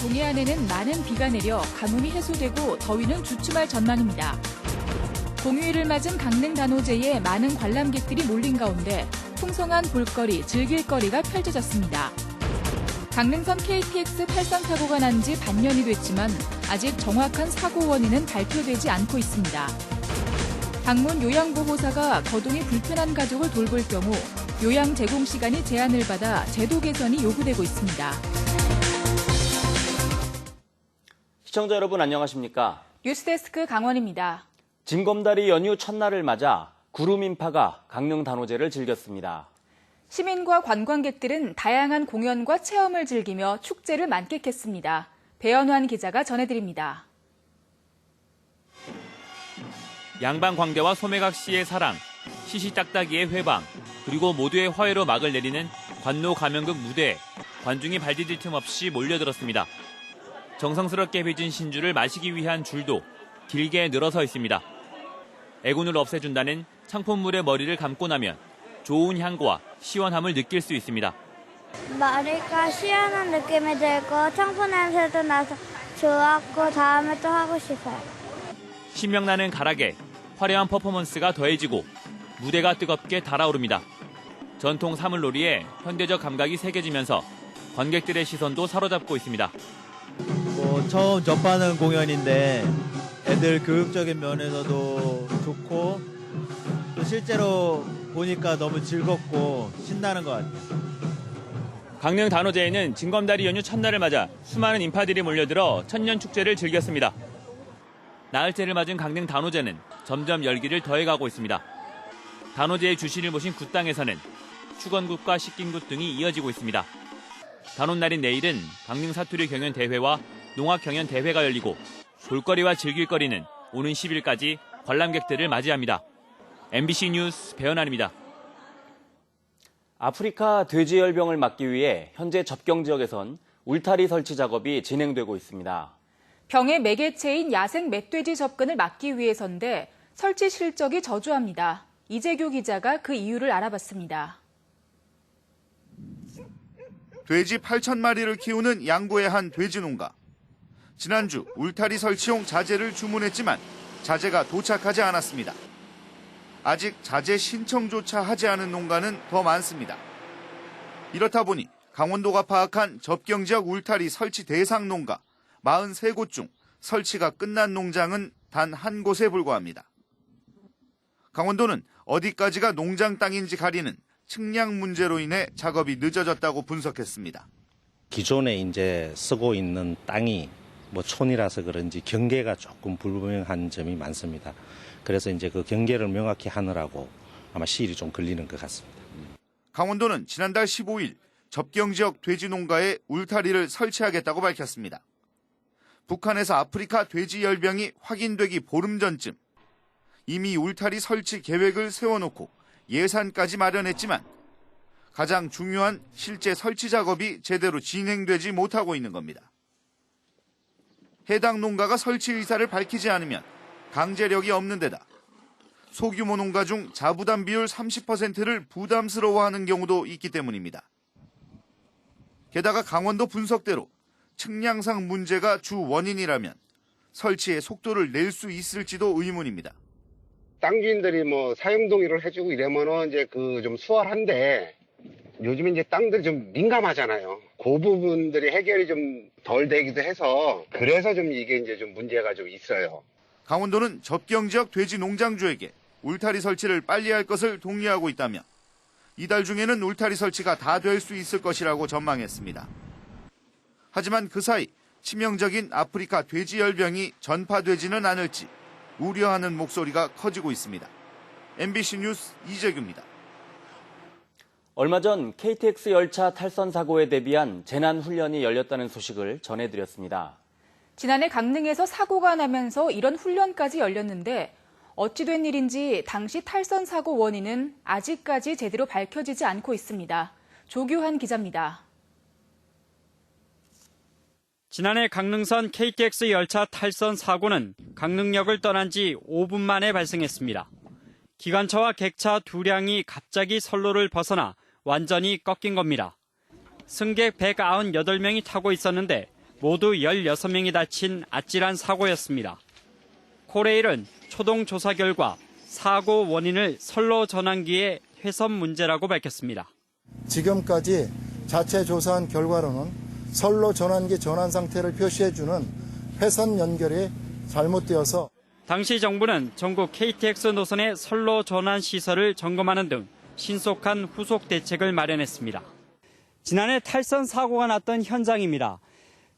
동해안에는 많은 비가 내려 가뭄이 해소되고 더위는 주춤할 전망입니다. 공휴일을 맞은 강릉 단오제에 많은 관람객들이 몰린 가운데 풍성한 볼거리, 즐길거리가 펼쳐졌습니다. 강릉선 KTX 탈선 사고가 난 지 반년이 됐지만 아직 정확한 사고 원인은 발표되지 않고 있습니다. 방문 요양보호사가 거동이 불편한 가족을 돌볼 경우 요양 제공 시간이 제한을 받아 제도 개선이 요구되고 있습니다. 시청자 여러분 안녕하십니까? 뉴스데스크 강원입니다. 징검다리 연휴 첫날을 맞아 구름 인파가 강릉 단오제를 즐겼습니다. 시민과 관광객들은 다양한 공연과 체험을 즐기며 축제를 만끽했습니다. 배연환 기자가 전해드립니다. 양방광대와 소매각 씨의 사랑, 시시딱딱이의 회방, 그리고 모두의 화해로 막을 내리는 관노 가면극 무대에 관중이 발디딜 틈 없이 몰려들었습니다. 정성스럽게 빚은 신주를 마시기 위한 줄도 길게 늘어서 있습니다. 애군을 없애준다는 창포물에 머리를 감고 나면 좋은 향과 시원함을 느낄 수 있습니다. 머리가 시원한 느낌이 들고 청포 냄새도 나서 좋았고 다음에 또 하고 싶어요. 신명나는 가락에 화려한 퍼포먼스가 더해지고 무대가 뜨겁게 달아오릅니다. 전통 사물놀이에 현대적 감각이 새겨지면서 관객들의 시선도 사로잡고 있습니다. 처음 접하는 공연인데 애들 교육적인 면에서도 좋고 또 실제로 보니까 너무 즐겁고 신나는 것 같아요. 강릉 단오제에는 징검다리 연휴 첫날을 맞아 수많은 인파들이 몰려들어 천년축제를 즐겼습니다. 나흘째를 맞은 강릉 단오제는 점점 열기를 더해가고 있습니다. 단오제의 주신을 모신 굿당에서는 축원굿과 식긴굿 등이 이어지고 있습니다. 단오날인 내일은 강릉 사투리 경연 대회와 농악 경연 대회가 열리고 볼거리와 즐길거리는 오는 10일까지 관람객들을 맞이합니다. MBC 뉴스 배연환입니다. 아프리카 돼지열병을 막기 위해 현재 접경 지역에선 울타리 설치 작업이 진행되고 있습니다. 병의 매개체인 야생 멧돼지 접근을 막기 위해서인데 설치 실적이 저조합니다. 이재규 기자가 그 이유를 알아봤습니다. 돼지 8,000마리를 키우는 양구의 한 돼지 농가. 지난주 울타리 설치용 자재를 주문했지만 자재가 도착하지 않았습니다. 아직 자재 신청조차 하지 않은 농가는 더 많습니다. 이렇다 보니 강원도가 파악한 접경지역 울타리 설치 대상 농가 43곳 중 설치가 끝난 농장은 단 한 곳에 불과합니다. 강원도는 어디까지가 농장 땅인지 가리는 측량 문제로 인해 작업이 늦어졌다고 분석했습니다. 기존에 이제 쓰고 있는 땅이 촌이라서 그런지 경계가 조금 불분명한 점이 많습니다. 그래서 이제 그 경계를 명확히 하느라고 아마 시일이 좀 걸리는 것 같습니다. 강원도는 지난달 15일 접경지역 돼지 농가에 울타리를 설치하겠다고 밝혔습니다. 북한에서 아프리카 돼지 열병이 확인되기 보름 전쯤 이미 울타리 설치 계획을 세워놓고 예산까지 마련했지만 가장 중요한 실제 설치 작업이 제대로 진행되지 못하고 있는 겁니다. 해당 농가가 설치 의사를 밝히지 않으면 강제력이 없는 데다 소규모 농가 중 자부담 비율 30%를 부담스러워하는 경우도 있기 때문입니다. 게다가 강원도 분석대로 측량상 문제가 주 원인이라면 설치의 속도를 낼 수 있을지도 의문입니다. 땅 주인들이 사용 동의를 해주고 이러면은 이제 좀 수월한데 요즘 이제 땅들이 좀 민감하잖아요. 그 부분들이 해결이 좀 덜 되기도 해서 그래서 좀 이게 이제 좀 문제가 좀 있어요. 강원도는 접경 지역 돼지 농장주에게 울타리 설치를 빨리 할 것을 독려하고 있다며 이달 중에는 울타리 설치가 다 될 수 있을 것이라고 전망했습니다. 하지만 그 사이 치명적인 아프리카 돼지 열병이 전파되지는 않을지 우려하는 목소리가 커지고 있습니다. MBC 뉴스 이재규입니다. 얼마 전 KTX 열차 탈선 사고에 대비한 재난 훈련이 열렸다는 소식을 전해드렸습니다. 지난해 강릉에서 사고가 나면서 이런 훈련까지 열렸는데 어찌 된 일인지 당시 탈선 사고 원인은 아직까지 제대로 밝혀지지 않고 있습니다. 조규환 기자입니다. 지난해 강릉선 KTX 열차 탈선 사고는 강릉역을 떠난 지 5분 만에 발생했습니다. 기관차와 객차 두 량이 갑자기 선로를 벗어나 완전히 꺾인 겁니다. 승객 198명이 타고 있었는데 모두 16명이 다친 아찔한 사고였습니다. 코레일은 초동 조사 결과 사고 원인을 선로 전환기의 훼손 문제라고 밝혔습니다. 지금까지 자체 조사한 결과로는 선로 전환기 전환 상태를 표시해주는 회선 연결이 잘못되어서 당시 정부는 전국 KTX 노선의 선로 전환 시설을 점검하는 등 신속한 후속 대책을 마련했습니다. 지난해 탈선 사고가 났던 현장입니다.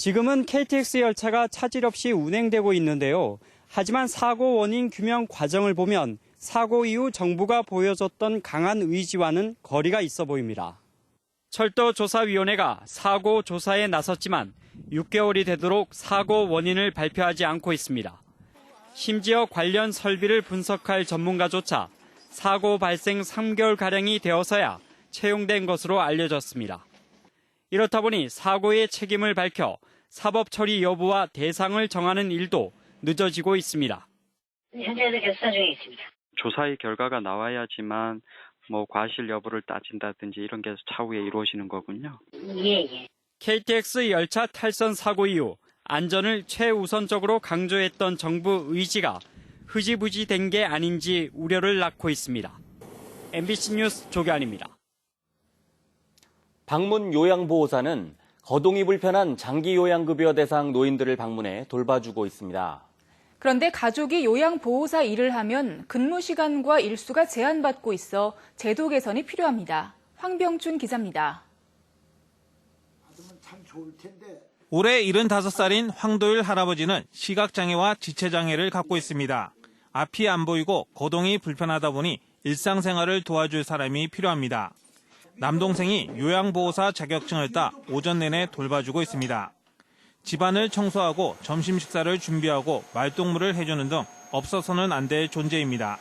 지금은 KTX 열차가 차질 없이 운행되고 있는데요. 하지만 사고 원인 규명 과정을 보면 사고 이후 정부가 보여줬던 강한 의지와는 거리가 있어 보입니다. 철도조사위원회가 사고 조사에 나섰지만 6개월이 되도록 사고 원인을 발표하지 않고 있습니다. 심지어 관련 설비를 분석할 전문가조차 사고 발생 3개월가량이 되어서야 채용된 것으로 알려졌습니다. 이렇다 보니 사고의 책임을 밝혀 사법 처리 여부와 대상을 정하는 일도 늦어지고 있습니다. 현재도 결산 중에 있습니다. 조사의 결과가 나와야지만 과실 여부를 따진다든지 이런 게 차후에 이루어지는 거군요. 예. KTX 열차 탈선 사고 이후 안전을 최우선적으로 강조했던 정부 의지가 흐지부지 된 게 아닌지 우려를 낳고 있습니다. MBC 뉴스 조규환입니다. 방문 요양보호사는 거동이 불편한 장기요양급여 대상 노인들을 방문해 돌봐주고 있습니다. 그런데 가족이 요양보호사 일을 하면 근무 시간과 일수가 제한받고 있어 제도 개선이 필요합니다. 황병준 기자입니다. 올해 75살인 황도일 할아버지는 시각장애와 지체장애를 갖고 있습니다. 앞이 안 보이고 거동이 불편하다 보니 일상생활을 도와줄 사람이 필요합니다. 남동생이 요양보호사 자격증을 따 오전 내내 돌봐주고 있습니다. 집안을 청소하고 점심 식사를 준비하고 말동무를 해주는 등 없어서는 안 될 존재입니다.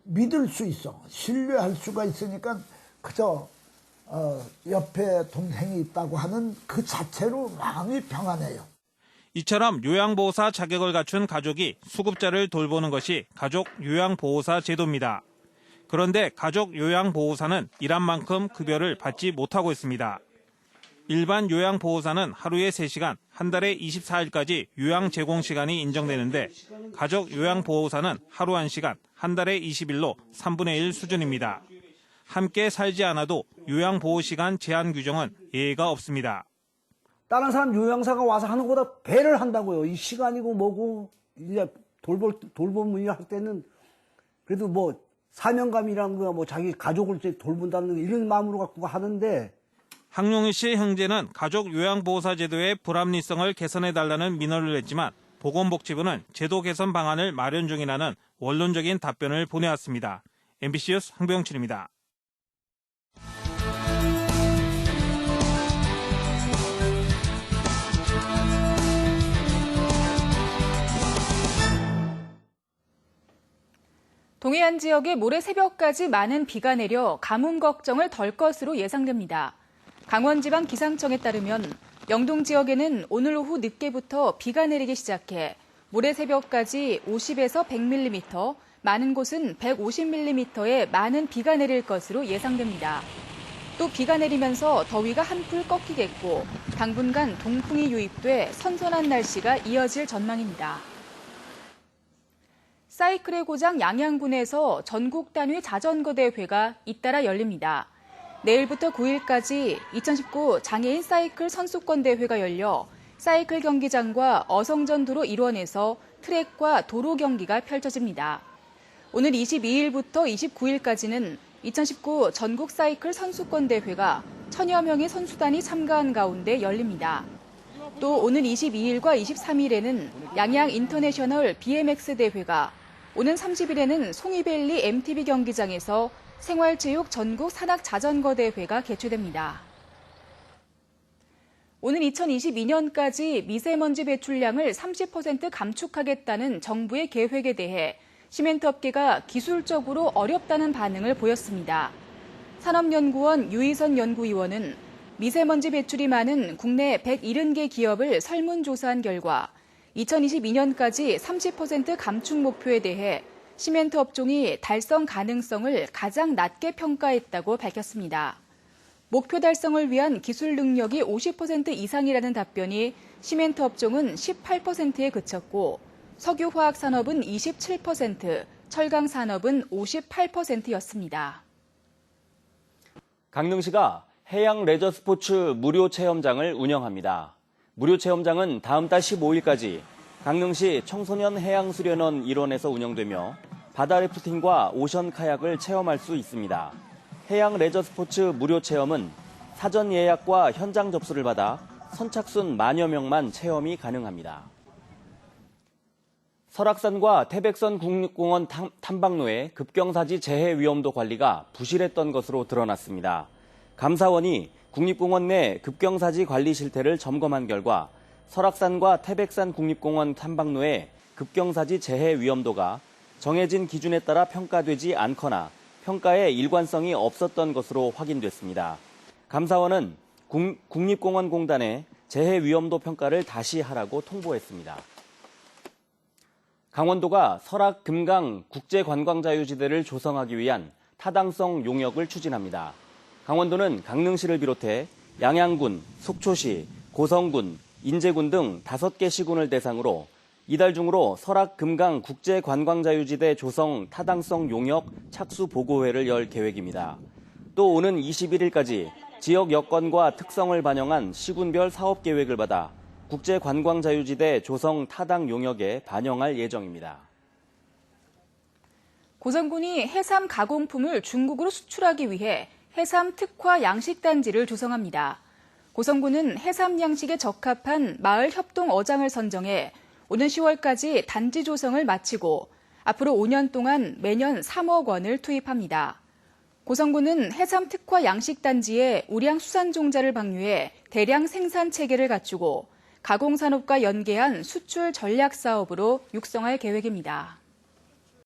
믿을 수 있어. 신뢰할 수가 있으니까 그저 옆에 동생이 있다고 하는 그 자체로 마음이 평안해요. 이처럼 요양보호사 자격을 갖춘 가족이 수급자를 돌보는 것이 가족 요양보호사 제도입니다. 그런데 가족 요양보호사는 일한 만큼 급여를 받지 못하고 있습니다. 일반 요양보호사는 하루에 3시간, 한 달에 24일까지 요양 제공 시간이 인정되는데 가족 요양보호사는 하루 1시간, 한 달에 20일로 3분의 1 수준입니다. 함께 살지 않아도 요양보호시간 제한 규정은 예외가 없습니다. 다른 사람 요양사가 와서 하는 것보다 배를 한다고요. 이 시간이고 뭐고 이제 돌봄 일을 할 때는 그래도 사명감이라는 거야 자기 가족을 돌본다는 이런 마음으로 갖고 하는데 황용희 씨 형제는 가족 요양보호사 제도의 불합리성을 개선해달라는 민원을 냈지만 보건복지부는 제도 개선 방안을 마련 중이라는 원론적인 답변을 보내왔습니다. MBC 뉴스 황병준입니다. 동해안 지역에 모레 새벽까지 많은 비가 내려 가뭄 걱정을 덜 것으로 예상됩니다. 강원지방기상청에 따르면 영동 지역에는 오늘 오후 늦게부터 비가 내리기 시작해 모레 새벽까지 50에서 100mm, 많은 곳은 150mm의 많은 비가 내릴 것으로 예상됩니다. 또 비가 내리면서 더위가 한풀 꺾이겠고 당분간 동풍이 유입돼 선선한 날씨가 이어질 전망입니다. 사이클의 고장 양양군에서 전국 단위 자전거 대회가 잇따라 열립니다. 내일부터 9일까지 2019 장애인 사이클 선수권 대회가 열려 사이클 경기장과 어성전 도로 일원에서 트랙과 도로 경기가 펼쳐집니다. 오늘 22일부터 29일까지는 2019 전국 사이클 선수권 대회가 1000여 명의 선수단이 참가한 가운데 열립니다. 또 오는 22일과 23일에는 양양 인터내셔널 BMX 대회가, 오는 30일에는 송이밸리 MTB 경기장에서 생활체육 전국 산악 자전거 대회가 개최됩니다. 오는 2022년까지 미세먼지 배출량을 30% 감축하겠다는 정부의 계획에 대해 시멘트 업계가 기술적으로 어렵다는 반응을 보였습니다. 산업연구원 유희선 연구위원은 미세먼지 배출이 많은 국내 170개 기업을 설문조사한 결과 2022년까지 30% 감축 목표에 대해 시멘트 업종이 달성 가능성을 가장 낮게 평가했다고 밝혔습니다. 목표 달성을 위한 기술 능력이 50% 이상이라는 답변이 시멘트 업종은 18%에 그쳤고 석유화학 산업은 27%, 철강 산업은 58%였습니다. 강릉시가 해양 레저 스포츠 무료 체험장을 운영합니다. 무료 체험장은 다음 달 15일까지 강릉시 청소년 해양수련원 일원에서 운영되며 바다 래프팅과 오션 카약을 체험할 수 있습니다. 해양 레저 스포츠 무료 체험은 사전 예약과 현장 접수를 받아 선착순 만여 명만 체험이 가능합니다. 설악산과 태백산 국립공원 탐방로의 급경사지 재해 위험도 관리가 부실했던 것으로 드러났습니다. 감사원이 국립공원 내 급경사지 관리 실태를 점검한 결과 설악산과 태백산 국립공원 탐방로의 급경사지 재해 위험도가 정해진 기준에 따라 평가되지 않거나 평가에 일관성이 없었던 것으로 확인됐습니다. 감사원은 국립공원공단에 재해 위험도 평가를 다시 하라고 통보했습니다. 강원도가 설악 금강 국제관광자유지대를 조성하기 위한 타당성 용역을 추진합니다. 강원도는 강릉시를 비롯해 양양군, 속초시, 고성군, 인제군 등 5개 시군을 대상으로 이달 중으로 설악 금강 국제관광자유지대 조성 타당성 용역 착수 보고회를 열 계획입니다. 또 오는 21일까지 지역 여건과 특성을 반영한 시군별 사업 계획을 받아 국제관광자유지대 조성 타당 용역에 반영할 예정입니다. 고성군이 해삼 가공품을 중국으로 수출하기 위해 해삼 특화 양식단지를 조성합니다. 고성군은 해삼 양식에 적합한 마을 협동 어장을 선정해 오는 10월까지 단지 조성을 마치고 앞으로 5년 동안 매년 3억 원을 투입합니다. 고성군은 해삼 특화 양식단지에 우량 수산종자를 방류해 대량 생산 체계를 갖추고 가공산업과 연계한 수출 전략 사업으로 육성할 계획입니다.